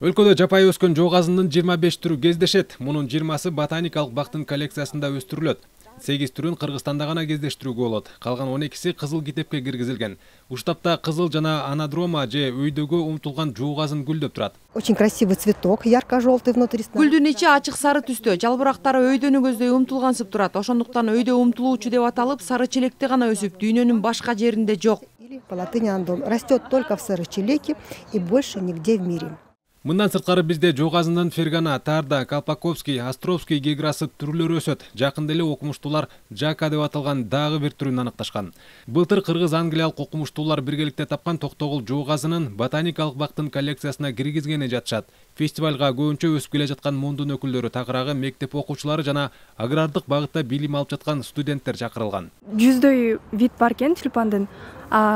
Өлкөдө жапайы өскөн жоо казынын 25 түрү кездешет. Мунун 20сы ботаникалык бактын коллекциясында өстүрүлөт. 8 түрүн Кыргызстанда гана кездештирүүгө болот. Калган 12си кызыл китепке киргизилген. Уштапта кызыл жана анадрома же өйдөгө умтулган жоо казын гүлдөп турат. Очень красивый цветок, ярко-желтый внутри. Гүлдүн ичи ачык сары түстө, жалбырактары өйдөнү көздөй умтулгансып турат. Ошондуктан өйдө умтулуучу деп аталып, сары челекте гана өсүп, дүйнөнүн башка жеринде жок. По латыни андон растет только в сырочелеке и больше нигде в мире. Мындан сырткары бизде жоо казынын Фергана, Тарда, Колпаковский, Островский геграсы түрлөрү өсөт. Жакында эле окумуштуулар Жака деп аталган дагы бир түрүн аныкташкан. Былтыр кыргыз-англиялык окумуштуулар биргеликте тапкан токтогул жоо казынын ботаникалык бактын коллекциясына киргизгени жатышат. Фестивалга көбүнчө өсүп келе жаткан мундун өкүлдөрү, такыраагы мектеп окуучулары жана агрардык багытта билим алып жаткан студенттер чакырылган. Жүздөй вид бар экен тюльпандын.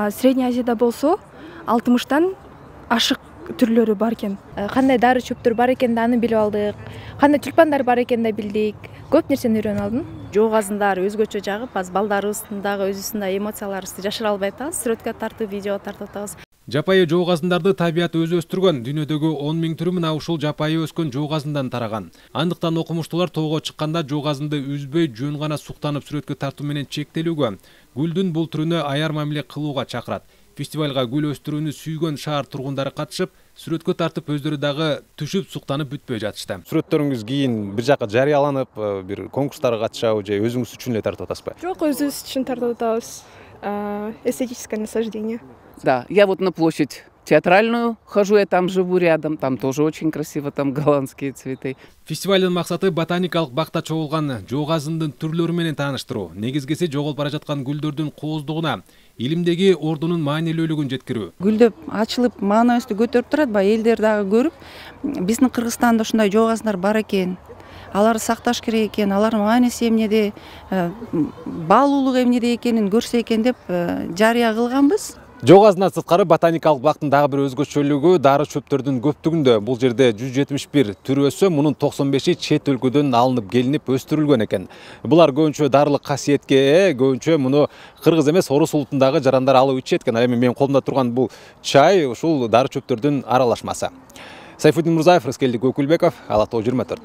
Средний Азияда болсо 60тан ашык түрлөрү бар экен. Кандай дары чөптөр бар экенин аны билип алдык. Кандай тюльпандар бар экенин да билдик. Көп нерсени үйрөнүп алдым. Жоо казындар өзгөчө жагып, аз балдарыбыздын дагы өзүбүздүн эмоцияларыбызды жашыра албай атабыз. Сүрөткө тартып, видео тартып атабыз. Жапайы жоо казындарды табият өзү өстүргөн. Дүйнөдөгү 10 000 түрү мына ушул жапайы өскөн жоо казындан тараган. Андыктан окумуштуулар тоого чыкканда жоо казынды үзбөй жөн гана суктанып сүрөткө тартуу менен чектелүүгө, гүлдүн бул түрүнө аяр мамиле кылууга чакырат. Фестивалга гүл өстүрүүнү сүйгөн шаар тургундары катышып, сүрөткө тартып өздөрү дагы түшүп суктанып бүтпөй жатышты. Сүрөттөрүңүз кийин бир жака жарыяланып, бир конкурстарга катышабы же өзүңүз үчүн эле тартып атасызбы? Жок, өзүбүз үчүн тартып атабыз. Эстетическое наслаждение. Да, я вот на площадь театральную хожу, я там живу рядом, там тоже очень красиво, там голландские цветы. Фестивалдын максаты ботаникалык бакта чогулган жоо казынын түрлөрү менен тааныштыруу, негизгиси жоголуп бара жаткан гүлдөрдүн кооздугуна, илимдеги ордунун маанилүүлүгүн жеткирүү. Гүлдөп, ачылып, маанабызды көтөрүп турат, баягы элдер дагы көрүп, биздин Кыргызстанда ушундай жоо казындар бар экен. Аларды сакташ керек экен, алардын мааниси эмнеде, баалуулугу эмнеде экенин көрсө экен деп жарыя кылганбыз. Жоо казындан сырткары ботаникалык бактын дагы бир өзгөчөлүгү дары чөптөрдүн көптүгүндө. Бул жерде 171 түр өссө, мунун 95и чет өлкөдөн алынып келинип өстүрүлгөн экен. Булар көбүнчө дарылык касиетке ээ, көбүнчө муну кыргыз эмес, орус улутундагы жарандар алып ичет экен. Эми менин колумда турган бул чай ушул дары чөптөрдүн аралашмасы. Сайфуддин Мурзаев, Рыскелдик Өкүлбеков, Ала Тоо 24.